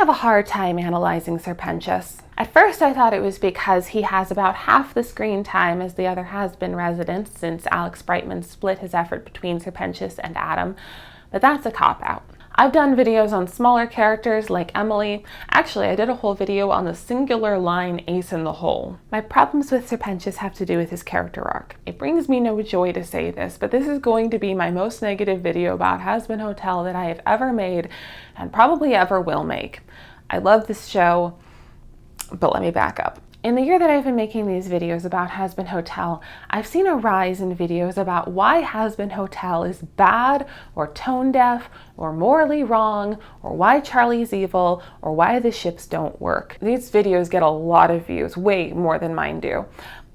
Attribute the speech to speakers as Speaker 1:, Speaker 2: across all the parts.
Speaker 1: have a hard time analyzing Sir Pentious. At first I thought it was because he has about half the screen time as the other Hazbin residents since Alex Brightman split his effort between Sir Pentious and Adam, but that's a cop-out. I've done videos on smaller characters like Emily. Actually, I did a whole video on the singular line ace in the hole. My problems with Sir Pentious have to do with his character arc. It brings me no joy to say this, but this is going to be my most negative video about Hazbin Hotel that I have ever made and probably ever will make. I love this show, but let me back up. In the year that I've been making these videos about Hazbin Hotel, I've seen a rise in videos about why Hazbin Hotel is bad or tone deaf or morally wrong or why Charlie's evil or why the ships don't work. These videos get a lot of views, way more than mine do.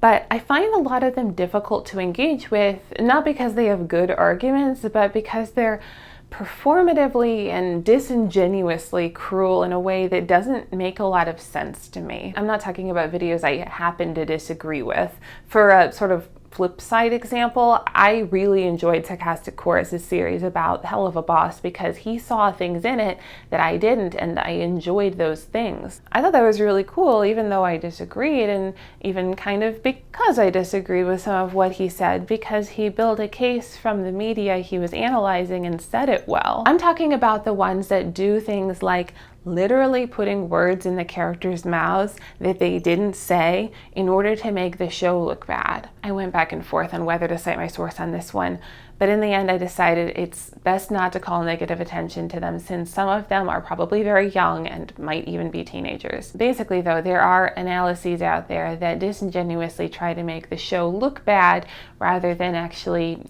Speaker 1: But I find a lot of them difficult to engage with, not because they have good arguments, but because they're performatively and disingenuously cruel in a way that doesn't make a lot of sense to me. I'm not talking about videos I happen to disagree with. For a sort of flip side example, I really enjoyed Sarcastic Chorus's series about Hell of a Boss because he saw things in it that I didn't, and I enjoyed those things. I thought that was really cool, even though I disagreed, and even kind of because I disagreed with some of what he said, because he built a case from the media he was analyzing and said it well. I'm talking about the ones that do things like literally putting words in the characters' mouths that they didn't say in order to make the show look bad. I went back and forth on whether to cite my source on this one, but in the end I decided it's best not to call negative attention to them since some of them are probably very young and might even be teenagers. Basically though, there are analyses out there that disingenuously try to make the show look bad rather than actually,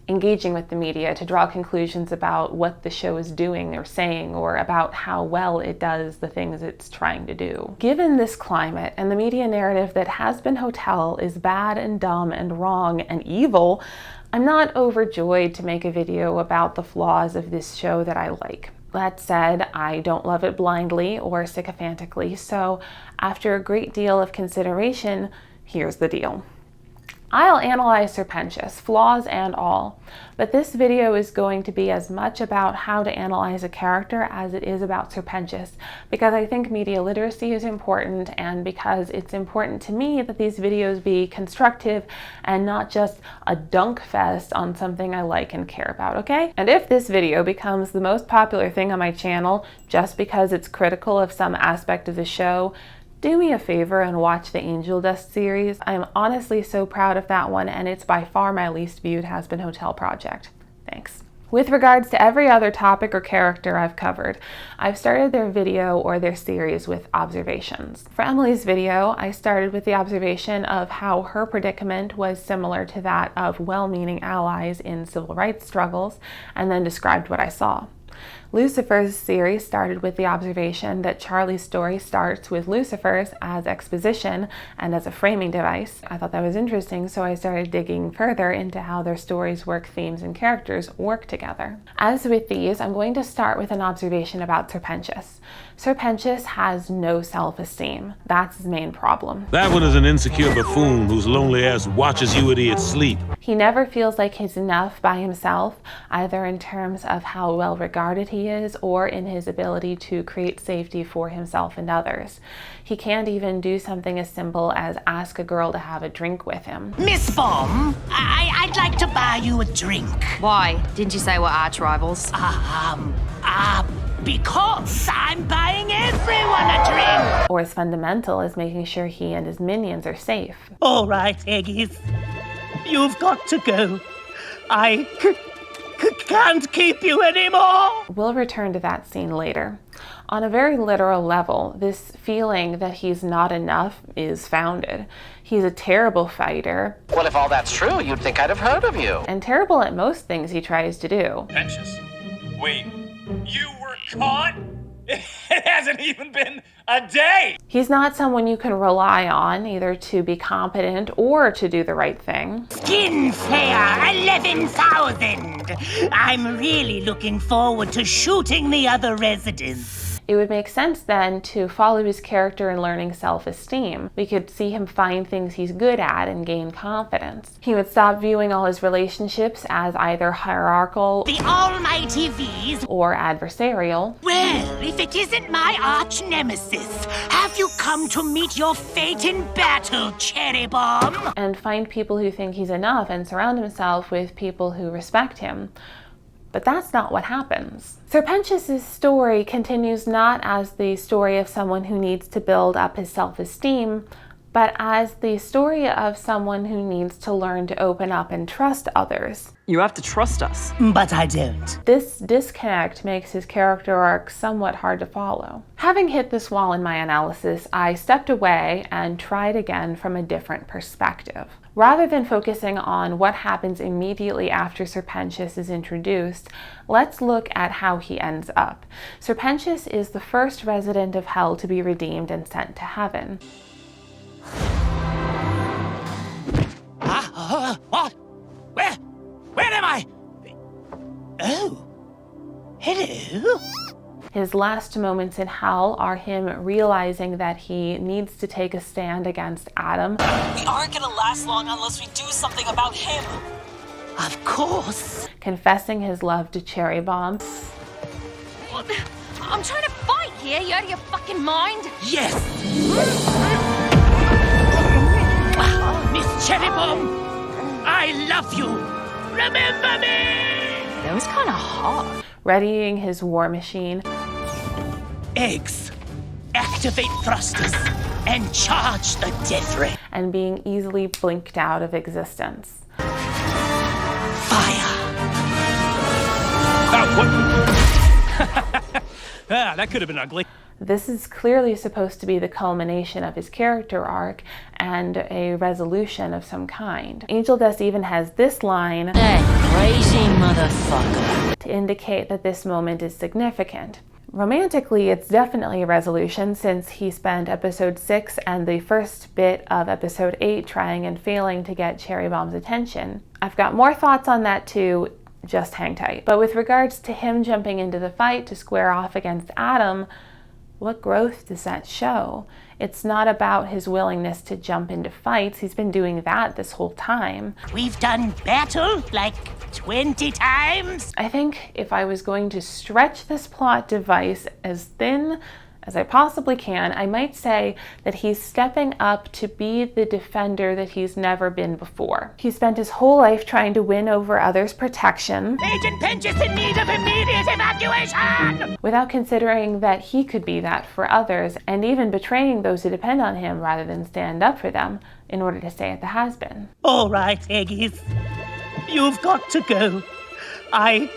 Speaker 1: engaging with the media to draw conclusions about what the show is doing or saying or about how well it does the things it's trying to do. Given this climate and the media narrative that Hazbin Hotel is bad and dumb and wrong and evil, I'm not overjoyed to make a video about the flaws of this show that I like. That said, I don't love it blindly or sycophantically, so after a great deal of consideration, here's the deal. I'll analyze Sir Pentious, flaws and all, but this video is going to be as much about how to analyze a character as it is about Sir Pentious, because I think media literacy is important and because it's important to me that these videos be constructive and not just a dunk fest on something I like and care about, okay? And if this video becomes the most popular thing on my channel just because it's critical of some aspect of the show, do me a favor and watch the Angel Dust series. I'm honestly so proud of that one, and it's by far my least viewed Hazbin Hotel project. Thanks. With regards to every other topic or character I've covered, I've started their video or their series with observations. For Emily's video, I started with the observation of how her predicament was similar to that of well-meaning allies in civil rights struggles, and then described what I saw. Lucifer's series started with the observation that Charlie's story starts with Lucifer's as exposition and as a framing device. I thought that was interesting, so I started digging further into how their stories, work themes, and characters work together. As with these, I'm going to start with an observation about Sir Pentious. Sir Pentious has no self-esteem. That's his main problem.
Speaker 2: That one is an insecure buffoon whose lonely ass watches you idiots sleep.
Speaker 1: He never feels like he's enough by himself, either in terms of how well regarded he is or in his ability to create safety for himself and others. He can't even do something as simple as ask a girl to have a drink with him.
Speaker 3: Miss Form, I'd like to buy you a drink.
Speaker 4: Why? Didn't you say we're arch rivals?
Speaker 3: Because I'm buying everyone a drink.
Speaker 1: Or as fundamental as making sure he and his minions are safe.
Speaker 3: All right, Eggies. You've got to go. I can't keep you anymore.
Speaker 1: We'll return to that scene later. On a very literal level, this feeling that he's not enough is founded. He's a terrible fighter.
Speaker 5: Well, if all that's true, you'd think I'd have heard of you.
Speaker 1: And terrible at most things he tries to do.
Speaker 6: Pentious, wait, you were caught? It hasn't even been a day!
Speaker 1: He's not someone you can rely on, either to be competent or to do the right thing.
Speaker 3: Skin Slayer 11,000! I'm really looking forward to shooting the other residents.
Speaker 1: It would make sense then to follow his character in learning self-esteem. We could see him find things he's good at and gain confidence. He would stop viewing all his relationships as either hierarchical
Speaker 3: The almighty V's.
Speaker 1: or adversarial.
Speaker 3: Well, if it isn't my arch nemesis, have you come to meet your fate in battle, Cherry Bomb?
Speaker 1: And find people who think he's enough and surround himself with people who respect him. But that's not what happens. Pentious' story continues not as the story of someone who needs to build up his self-esteem, but as the story of someone who needs to learn to open up and trust others.
Speaker 7: You have to trust us.
Speaker 3: But I don't.
Speaker 1: This disconnect makes his character arc somewhat hard to follow. Having hit this wall in my analysis, I stepped away and tried again from a different perspective. Rather than focusing on what happens immediately after Pentious is introduced, let's look at how he ends up. Pentious is the first resident of Hell to be redeemed and sent to heaven.
Speaker 3: What? Where am I? Oh. Hello?
Speaker 1: His last moments in Hell are him realizing that he needs to take a stand against Adam.
Speaker 7: We aren't gonna last long unless we do something about him.
Speaker 3: Of course.
Speaker 1: Confessing his love to Cherry Bomb.
Speaker 4: I'm trying to fight here. You out of your fucking mind?
Speaker 3: Yes. Miss Cherry Bomb, I love you. Remember me.
Speaker 4: That was kind of hot.
Speaker 1: Readying his war machine.
Speaker 3: Eggs. Activate thrusters and charge the death ray.
Speaker 1: And being easily blinked out of existence.
Speaker 3: Fire.
Speaker 6: That could have been ugly.
Speaker 1: This is clearly supposed to be the culmination of his character arc and a resolution of some kind. Angel Dust even has this line
Speaker 7: That crazy motherfucker.
Speaker 1: to indicate that this moment is significant. Romantically, it's definitely a resolution since he spent episode 6 and the first bit of episode 8 trying and failing to get Cherry Bomb's attention. I've got more thoughts on that too, just hang tight. But with regards to him jumping into the fight to square off against Adam, what growth does that show? It's not about his willingness to jump into fights. He's been doing that this whole time.
Speaker 3: We've done battle like 20 times.
Speaker 1: I think if I was going to stretch this plot device as thin as I possibly can, I might say that he's stepping up to be the defender that he's never been before. He spent his whole life trying to win over others' protection
Speaker 3: Agent Pentious in need of immediate evacuation.
Speaker 1: without considering that he could be that for others, and even betraying those who depend on him rather than stand up for them in order to stay at the Hazbin.
Speaker 3: All right, Eggies. You've got to go. I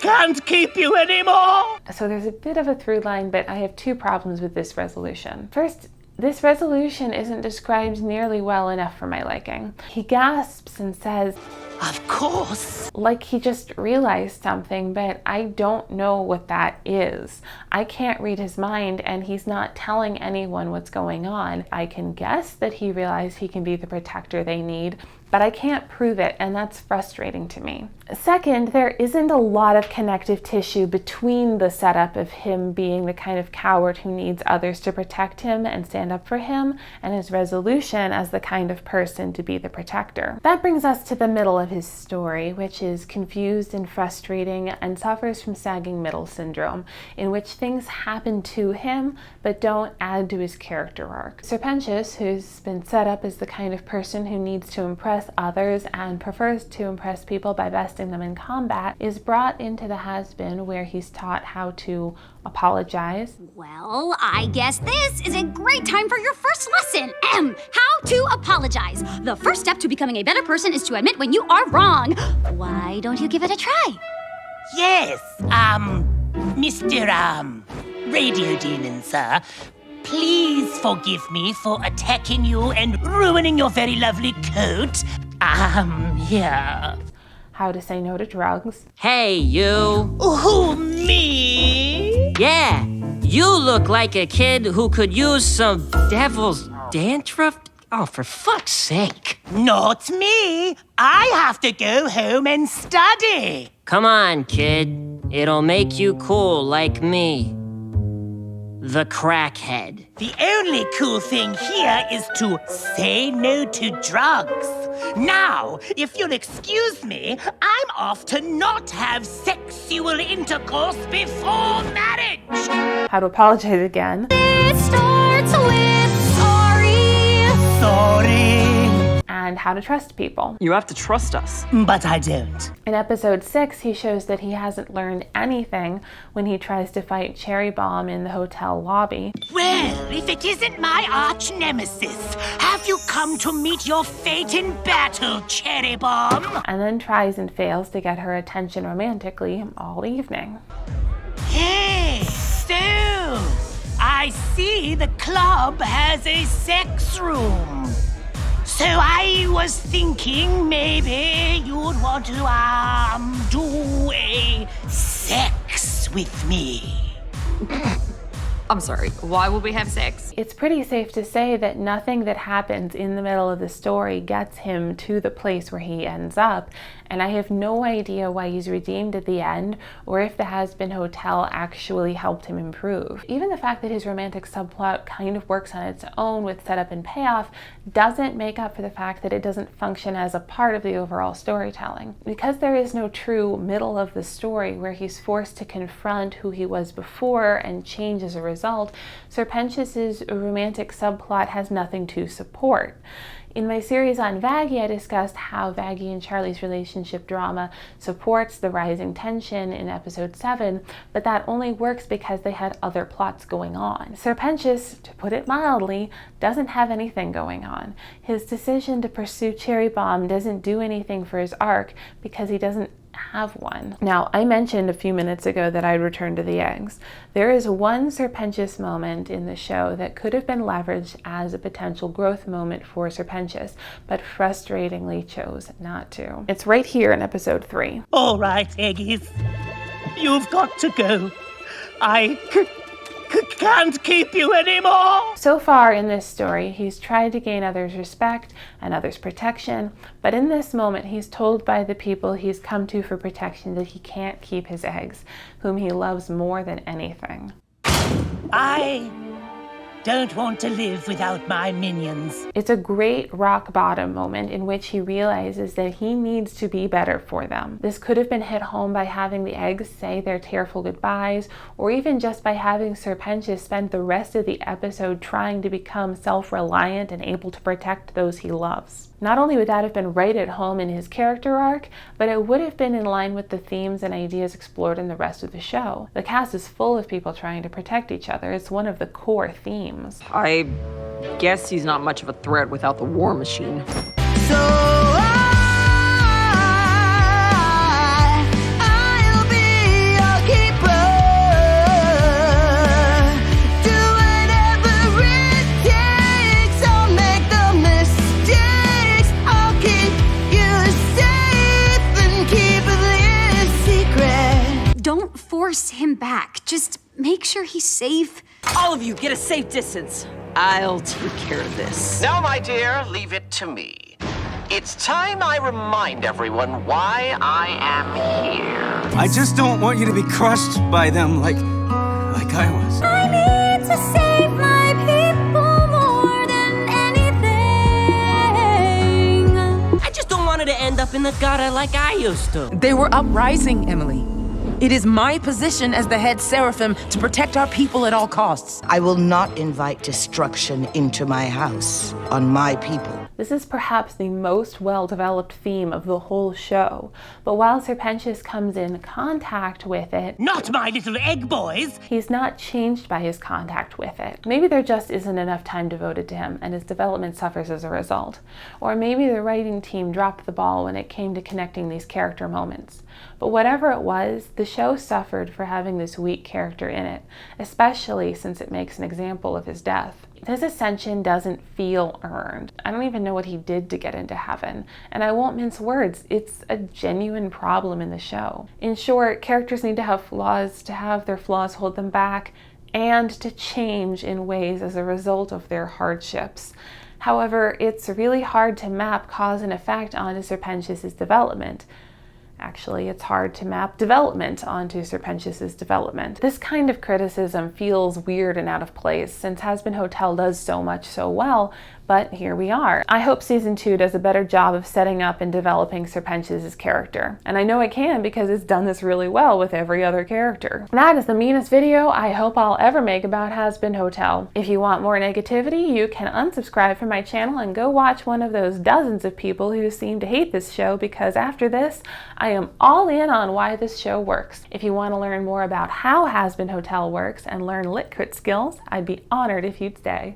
Speaker 3: can't keep you anymore.
Speaker 1: So there's a bit of a through line, but I have two problems with this resolution. First, this resolution isn't described nearly well enough for my liking. He gasps and says,
Speaker 3: Of course.
Speaker 1: like he just realized something, but I don't know what that is. I can't read his mind, and he's not telling anyone what's going on. I can guess that he realized he can be the protector they need, but I can't prove it, and that's frustrating to me. Second, there isn't a lot of connective tissue between the setup of him being the kind of coward who needs others to protect him and stand up for him, and his resolution as the kind of person to be the protector. That brings us to the middle of his story, which is confused and frustrating and suffers from sagging middle syndrome, in which things happen to him but don't add to his character arc. Pentious, who's been set up as the kind of person who needs to impress others and prefers to impress people by besting them in combat, is brought into the Hazbin where he's taught how to apologize,
Speaker 8: Well, I guess this is a great time for your first lesson. How to apologize. The first step to becoming a better person is to admit when you are wrong. Why don't you give it a try?
Speaker 3: Yes, Mr. Radio Demon, sir. Please forgive me for attacking you and ruining your very lovely coat. Yeah.
Speaker 1: how to say no to drugs,
Speaker 7: Hey, you.
Speaker 3: Who, me?
Speaker 7: Yeah, you look like a kid who could use some devil's dandruff. Oh, for fuck's sake.
Speaker 3: Not me. I have to go home and study.
Speaker 7: Come on, kid. It'll make you cool like me. the crackhead.
Speaker 3: The only cool thing here is to say no to drugs. Now, if you'll excuse me, I'm off to not have sexual intercourse before marriage.
Speaker 1: How to apologize again.
Speaker 8: It starts with sorry.
Speaker 3: Sorry.
Speaker 1: And how to trust people.
Speaker 9: You have to trust us.
Speaker 3: But I don't.
Speaker 1: In episode 6, he shows that he hasn't learned anything when he tries to fight Cherry Bomb in the hotel lobby.
Speaker 3: Well, if it isn't my arch nemesis, have you come to meet your fate in battle, Cherry Bomb?
Speaker 1: And then tries and fails to get her attention romantically all evening.
Speaker 3: Hey, so I see the club has a sex room. So I was thinking maybe you'd want to, do a sex with me.
Speaker 4: I'm sorry, why would we have sex?
Speaker 1: It's pretty safe to say that nothing that happens in the middle of the story gets him to the place where he ends up, and I have no idea why he's redeemed at the end or if the Hazbin Hotel actually helped him improve. Even the fact that his romantic subplot kind of works on its own with setup and payoff doesn't make up for the fact that it doesn't function as a part of the overall storytelling. Because there is no true middle of the story where he's forced to confront who he was before and change as a result, Sir Pentius's romantic subplot has nothing to support. In my series on Vaggie, I discussed how Vaggie and Charlie's relationship drama supports the rising tension in episode 7, but that only works because they had other plots going on. Sir Pentious, to put it mildly, doesn't have anything going on. His decision to pursue Cherry Bomb doesn't do anything for his arc because he doesn't have one. Now, I mentioned a few minutes ago that I'd return to the eggs. There is one Sir Pentious moment in the show that could have been leveraged as a potential growth moment for Sir Pentious, but frustratingly chose not to. It's right here in episode 3.
Speaker 3: All right, Eggies. You've got to go. I can't keep you anymore.
Speaker 1: So far in this story, he's tried to gain others' respect and others' protection, but in this moment, he's told by the people he's come to for protection that he can't keep his eggs, whom he loves more than anything.
Speaker 3: I don't want to live without my minions.
Speaker 1: It's a great rock bottom moment in which he realizes that he needs to be better for them. This could have been hit home by having the eggs say their tearful goodbyes, or even just by having Sir Pentious spend the rest of the episode trying to become self-reliant and able to protect those he loves. Not only would that have been right at home in his character arc, but it would have been in line with the themes and ideas explored in the rest of the show. The cast is full of people trying to protect each other. It's one of the core themes.
Speaker 9: I guess he's not much of a threat without the war machine.
Speaker 10: I'll be your keeper. Do whatever it takes. I'll make the mistakes. I'll keep you safe and keep this secret.
Speaker 8: Don't force him back. Just make sure he's safe.
Speaker 9: All of you, get a safe distance. I'll take care of this.
Speaker 5: Now, my dear, leave it to me. It's time I remind everyone why I am here.
Speaker 11: I just don't want you to be crushed by them like I was.
Speaker 10: I need to save my people more than anything.
Speaker 7: I just don't want her to end up in the gutter like I used to.
Speaker 12: They were uprising, Emily. It is my position as the head seraphim to protect our people at all costs.
Speaker 13: I will not invite destruction into my house on my people.
Speaker 1: This is perhaps the most well-developed theme of the whole show, but while Sir Pentious comes in contact with it,
Speaker 3: not my little egg boys,
Speaker 1: he's not changed by his contact with it. Maybe there just isn't enough time devoted to him, and his development suffers as a result. Or maybe the writing team dropped the ball when it came to connecting these character moments. But whatever it was, the show suffered for having this weak character in it, especially since it makes an example of his death. His ascension doesn't feel earned. I don't even know what he did to get into heaven, and I won't mince words, it's a genuine problem in the show. In short, characters need to have flaws to have their flaws hold them back, and to change in ways as a result of their hardships. However, it's really hard to map cause and effect onto Sir Pentious' development. Actually, it's hard to map development onto Sir Pentius's development. This kind of criticism feels weird and out of place since Hazbin Hotel does so much so well, but here we are. I hope season 2 does a better job of setting up and developing Sir Pentius's character. And I know it can because it's done this really well with every other character. That is the meanest video I hope I'll ever make about Hazbin Hotel. If you want more negativity, you can unsubscribe from my channel and go watch one of those dozens of people who seem to hate this show, because after this, I am all in on why this show works. If you want to learn more about how Hazbin Hotel works and learn lit crit skills, I'd be honored if you'd stay.